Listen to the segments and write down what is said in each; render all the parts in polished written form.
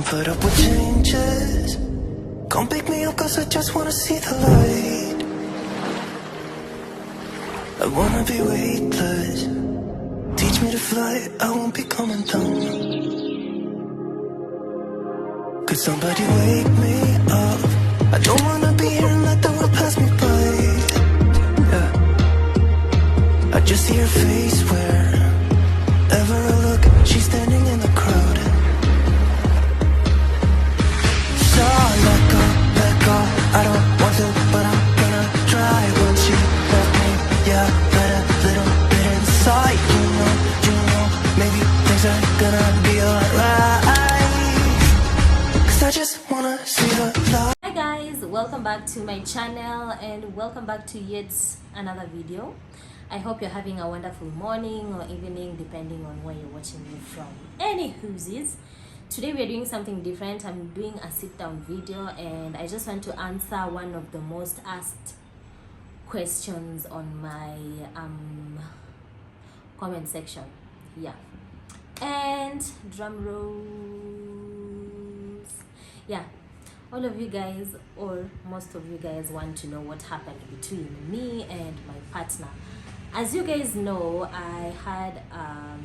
Come put up with changes. Come pick me up cause I just wanna see the light. I wanna be weightless. Teach me to fly, I won't be coming down. Could somebody wake me up? I don't wanna be here and let the world pass me by. Yeah. I just see her face wherever I look. She's standing in the crowd. So let go, I don't want to, but I'm gonna try. Once you left me, yeah, let a little bit inside. You know, maybe things are gonna be alright. Cause I just wanna see the light. Hi guys, welcome back to my channel and welcome back to yet another video. I hope you're having a wonderful morning or evening depending on where you're watching me from. Anywhoosies, today we are doing something different. I'm doing a sit down video and I just want to answer one of the most asked questions on my comment section. Yeah, and drum rolls. Yeah, all of you guys, or most of you guys, want to know what happened between me and my partner. As you guys know, I had a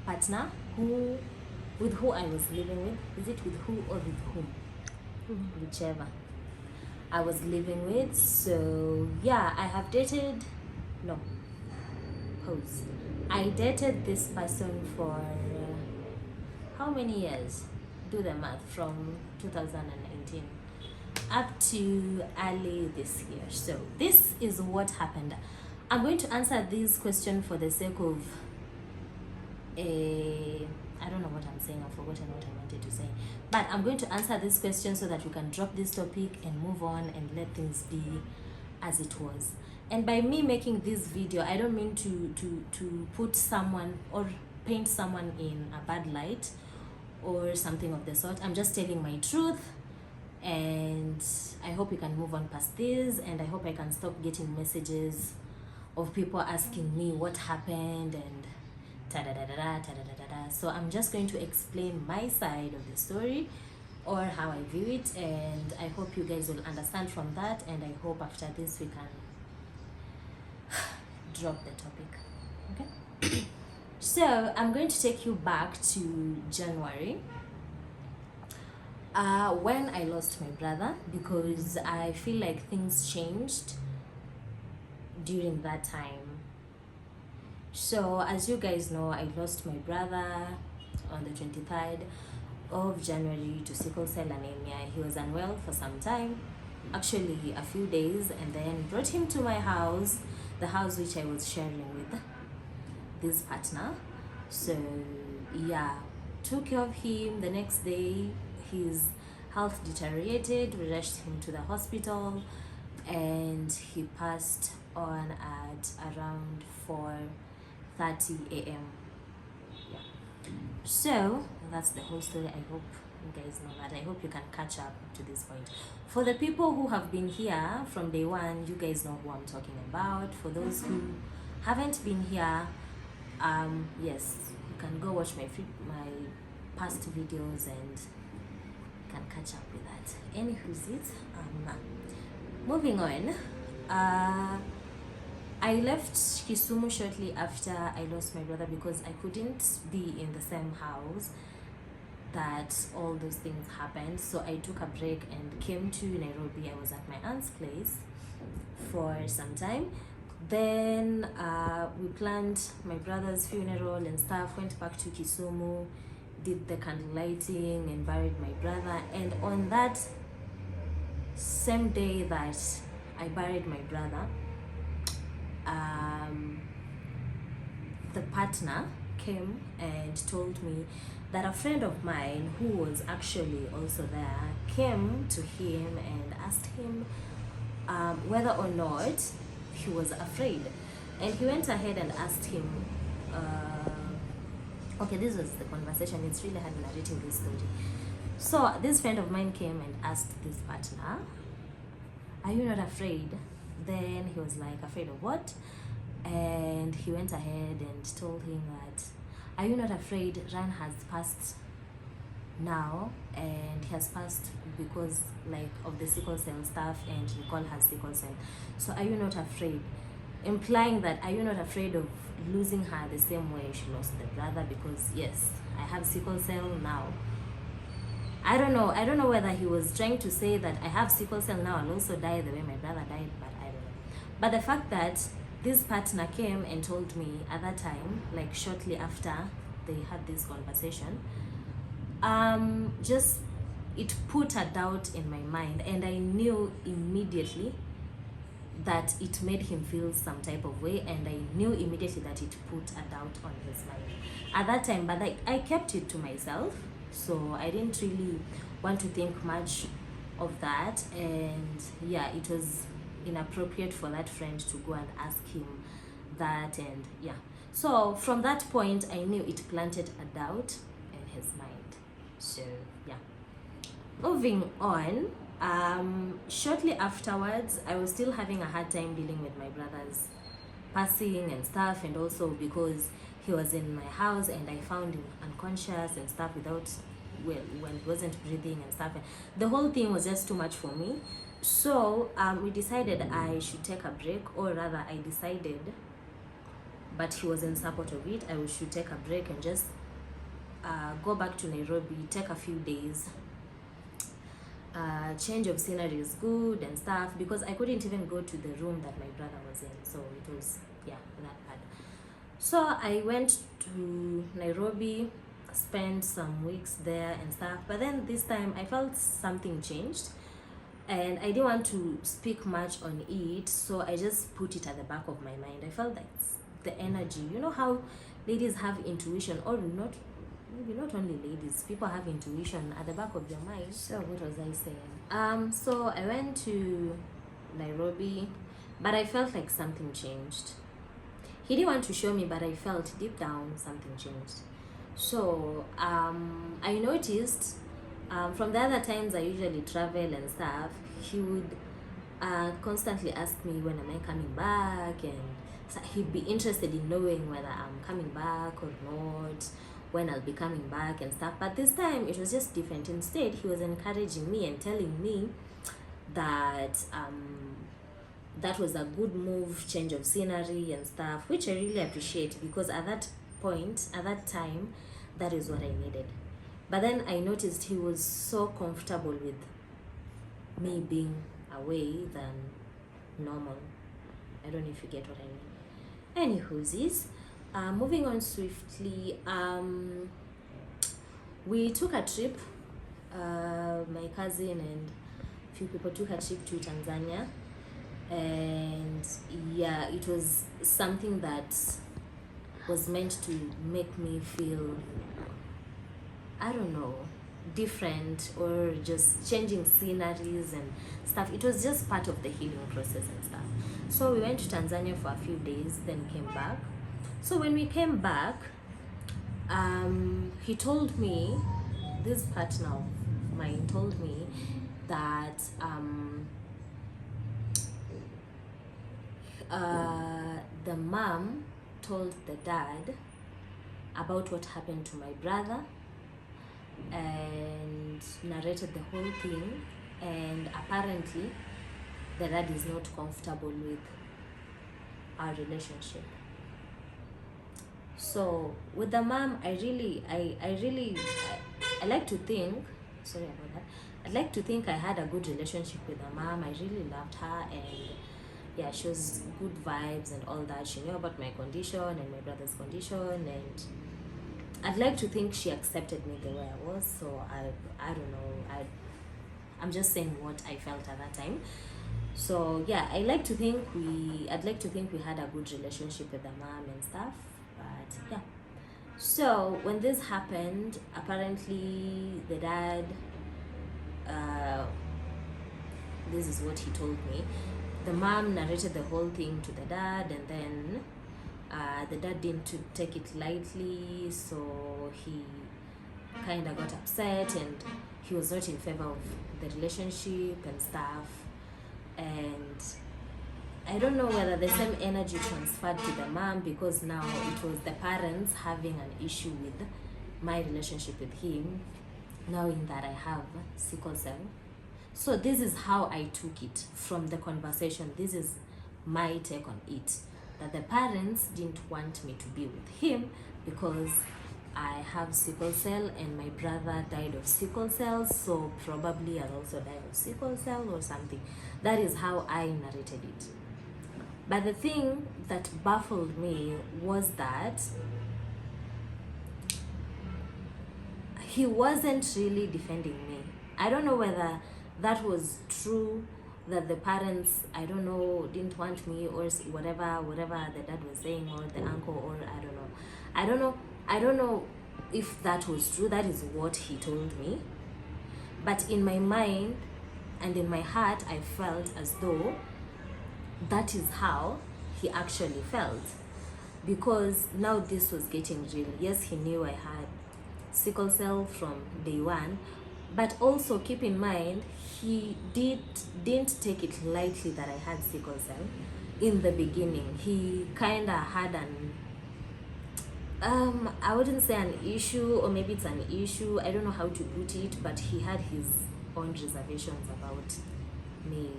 partner with who I was living with. Is it with who or with whom? Whichever. I was living with. So yeah, I have dated, no, pause. I dated this person for how many years? Do the math. From 2019 up to early this year. So this is what happened. I'm going to answer this question for the sake of I don't know what I'm saying. I've forgotten what I wanted to say, but I'm going to answer this question so that we can drop this topic and move on and let things be as it was. And by me making this video, I don't mean to put someone or paint someone in a bad light or something of the sort. I'm just telling my truth, and I hope we can move on past this, and I hope I can stop getting messages of people asking me what happened and ta-da-da-da-da, ta-da-da-da-da. So I'm just going to explain my side of the story or how I view it, and I hope you guys will understand from that, and I hope after this we can drop the topic. Okay. So I'm going to take you back to January when I lost my brother, because I feel like things changed during that time. So as you guys know, I lost my brother on the 23rd of January to sickle cell anemia. He was unwell for some time, actually a few days, and then brought him to my house, the house which I was sharing with this partner. So yeah, took care of him. The next day his health deteriorated. We rushed him to the hospital and he passed on at around 4:30 a.m. Yeah. So that's the whole story. I hope you guys know that. I hope you can catch up to this point. For the people who have been here from day one, you guys know who I'm talking about. For those who haven't been here, yes, you can go watch my past videos and can catch up with that. Anywho's it, moving on. I left Kisumu shortly after I lost my brother because I couldn't be in the same house that all those things happened. So I took a break and came to Nairobi. I was at my aunt's place for some time. Then we planned my brother's funeral and stuff, went back to Kisumu, did the candle lighting and buried my brother. And on that same day that I buried my brother, the partner came and told me that a friend of mine who was actually also there came to him and asked him whether or not he was afraid. And he went ahead and asked him, okay, this was the conversation. It's really hard narrating this story. So this friend of mine came and asked this partner, are you not afraid? Then he was like, afraid of what? And he went ahead and told him that, are you not afraid? Ran has passed now, and he has passed because like of the sickle cell stuff, and Nicole has sickle cell. So are you not afraid? Implying that, are you not afraid of losing her the same way she lost the brother? Because yes, I have sickle cell now. I don't know whether he was trying to say that I have sickle cell now, I'll also die the way my brother died, but I don't know. But the fact that this partner came and told me at that time, like shortly after they had this conversation, just it put a doubt in my mind, and I knew immediately that it made him feel some type of way, and I knew immediately that it put a doubt on his mind at that time. But I kept it to myself, so I didn't really want to think much of that. And yeah, it was inappropriate for that friend to go and ask him that. And yeah, so from that point I knew it planted a doubt in his mind. So yeah, moving on. Shortly afterwards, I was still having a hard time dealing with my brother's passing and stuff, and also because he was in my house and I found him unconscious and stuff without, well, when he wasn't breathing and stuff. And the whole thing was just too much for me. So we decided I should take a break, or rather I decided, but he was in support of it, I should take a break and just go back to Nairobi, take a few days. Change of scenery is good and stuff, because I couldn't even go to the room that my brother was in, so it was, yeah, that bad. So I went to Nairobi, spent some weeks there and stuff, but then this time I felt something changed and I didn't want to speak much on it, so I just put it at the back of my mind. I felt like the energy, you know how ladies have intuition, or not, maybe not only ladies, people have intuition at the back of their mind. So what was I saying? So I went to Nairobi, but I felt like something changed. He didn't want to show me, but I felt deep down something changed. So I noticed from the other times I usually travel and stuff, he would constantly ask me, when am I coming back, and so he'd be interested in knowing whether I'm coming back or not, when I'll be coming back and stuff. But this time it was just different. Instead, he was encouraging me and telling me that that was a good move, change of scenery and stuff, which I really appreciate, because at that point, at that time, that is what I needed. But then I noticed he was so comfortable with me being away than normal. I don't know if you get what I mean. Anywho's, moving on swiftly, we took a trip, my cousin and a few people took a trip to Tanzania, and yeah, it was something that was meant to make me feel, I don't know, different, or just changing sceneries and stuff. It was just part of the healing process and stuff. So we went to Tanzania for a few days, then came back. So when we came back, he told me, this partner of mine told me that the mom told the dad about what happened to my brother and narrated the whole thing, and apparently the dad is not comfortable with our relationship. So with the mom, I like to think, sorry about that, I'd like to think I had a good relationship with the mom. I really loved her, and yeah, she was good vibes and all that. She knew about my condition and my brother's condition, and I'd like to think she accepted me the way I was. So I don't know, I'm just saying what I felt at that time. So yeah, I'd like to think we had a good relationship with the mom and stuff. But yeah, so when this happened, apparently the dad, this is what he told me, the mom narrated the whole thing to the dad, and then the dad didn't take it lightly, so he kind of got upset, and he was not in favor of the relationship and stuff. And I don't know whether the same energy transferred to the mom, because now it was the parents having an issue with my relationship with him, knowing that I have sickle cell. So this is how I took it from the conversation. This is my take on it, that the parents didn't want me to be with him because I have sickle cell and my brother died of sickle cell, so probably I'll also die of sickle cell or something. That is how I narrated it. But the thing that baffled me was that he wasn't really defending me. I don't know whether that was true, that the parents, I don't know, didn't want me, or whatever the dad was saying, or the uncle, or I don't know if that was true. That is what he told me. But in my mind and in my heart, I felt as though that is how he actually felt, because now this was getting real. Yes, he knew I had sickle cell from day one, but also keep in mind he didn't take it lightly that I had sickle cell in the beginning. He kind of had an I wouldn't say an issue, or maybe it's an issue, I don't know how to put it, but he had his own reservations about me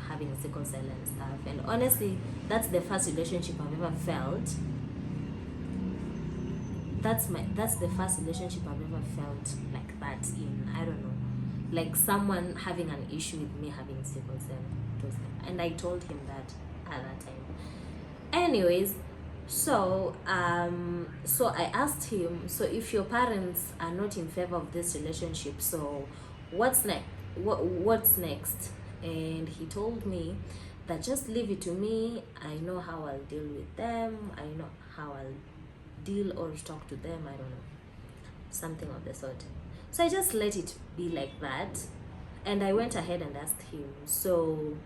having sickle cell and stuff. And honestly, that's the first relationship I've ever felt. That's the first relationship I've ever felt like that in. I don't know, like someone having an issue with me having sickle cell. And I told him that at that time. Anyways, so I asked him, so if your parents are not in favor of this relationship, so what's next? What's next? And he told me that just leave it to me. I know how I'll deal with them. I know how I'll deal or talk to them. I don't know, something of the sort. So I just let it be like that, and I went ahead and asked him, so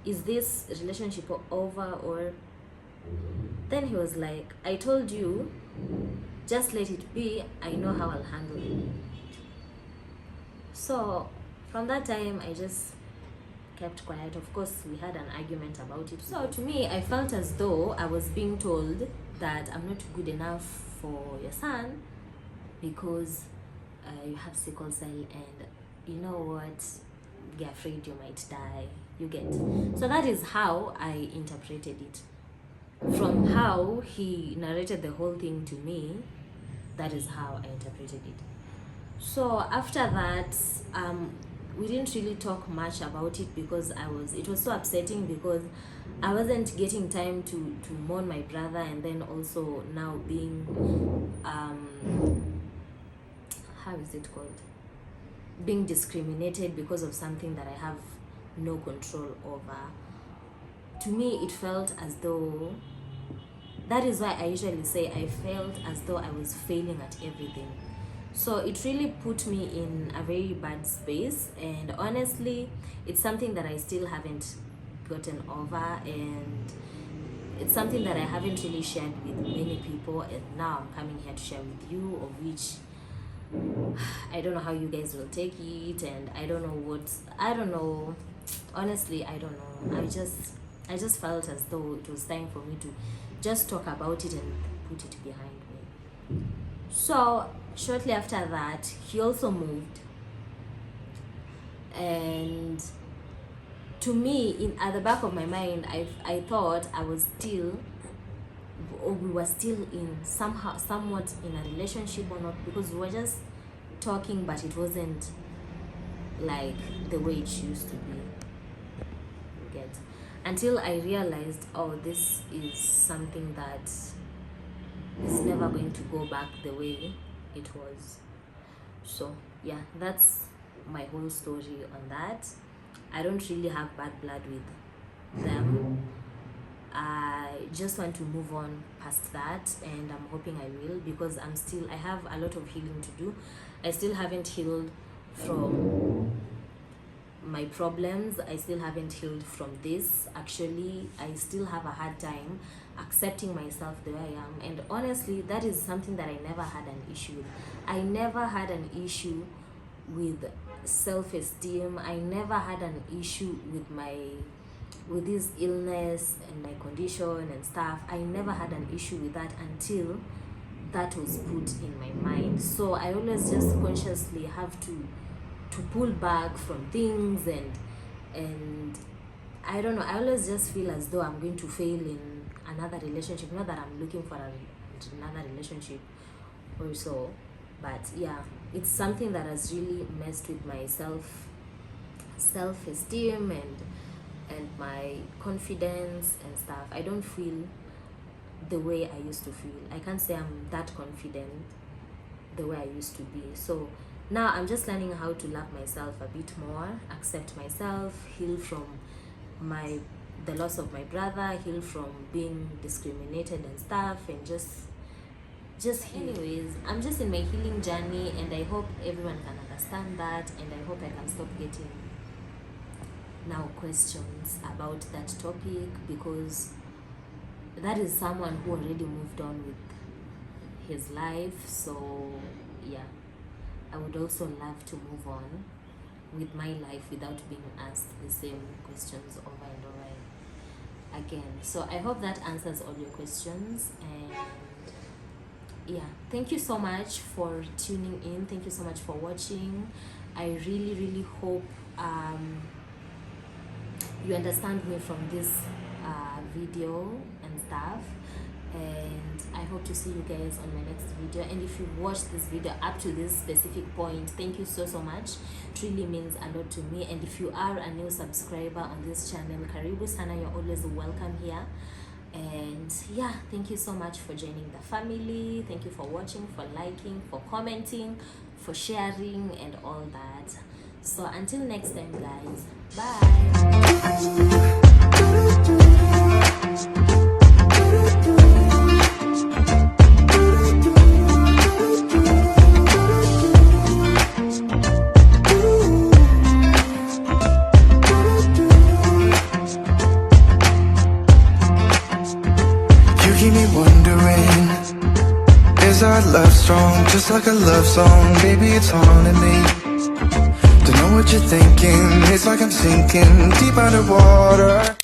is this relationship over? Or then he was like, I told you, just let it be. I know how I'll handle it. So from that time, I just kept quiet. Of course, we had an argument about it. So to me, I felt as though I was being told that I'm not good enough for your son because you have sickle cell, and you know what, be afraid you might die. You get? So that is how I interpreted it. From how he narrated the whole thing to me, that is how I interpreted it. So after that, we didn't really talk much about it because it was so upsetting, because I wasn't getting time to mourn my brother, and then also now being how is it called, being discriminated because of something that I have no control over. To me, it felt as though, that is why I usually say I felt as though I was failing at everything. So it really put me in a very bad space, and honestly, it's something that I still haven't gotten over, and it's something that I haven't really shared with many people, and now I'm coming here to share with you, of which I don't know how you guys will take it, and I don't know, honestly, I don't know. I just felt as though it was time for me to just talk about it and put it behind me. So shortly after that, he also moved, and to me, at the back of my mind, I thought I was still, or we were still in somewhat in a relationship or not, because we were just talking, but it wasn't like the way it used to be. You get? Until I realized, oh, this is something that is never going to go back the way it was. So yeah, that's my whole story on that. I don't really have bad blood with them. I just want to move on past that, and I'm hoping I will, because I have a lot of healing to do. I still haven't healed from my problems. I still haven't healed from this. Actually, I still have a hard time accepting myself the way I am, and honestly, that is something that I never had an issue with. I never had an issue with self-esteem. I never had an issue with this illness and my condition and stuff. I never had an issue with that until that was put in my mind. So I always just consciously have to pull back from things, and I don't know, I always just feel as though I'm going to fail in another relationship. Not that I'm looking for another relationship or so, but yeah, it's something that has really messed with my self-esteem and my confidence and stuff. I don't feel the way I used to feel. I can't say I'm that confident the way I used to be. So now I'm just learning how to love myself a bit more, accept myself, heal from the loss of my brother, heal from being discriminated and stuff, and just heal. Anyways, I'm just in my healing journey, and I hope everyone can understand that, and I hope I can stop getting now questions about that topic, because that is someone who already moved on with his life. So yeah, I would also love to move on with my life without being asked the same questions over and over again. So I hope that answers all your questions, and yeah, thank you so much for tuning in. Thank you so much for watching. I really hope you understand me from this video and stuff, and I hope to see you guys on my next video. And if you watched this video up to this specific point, thank you so much. It really means a lot to me. And if you are a new subscriber on this channel, karibu sana, you're always welcome here. And yeah, thank you so much for joining the family. Thank you for watching, for liking, for commenting, for sharing and all that. So until next time guys, bye. Keep me wondering, is our love strong? Just like a love song, baby, it's haunting me. Don't know what you're thinking, it's like I'm sinking deep underwater.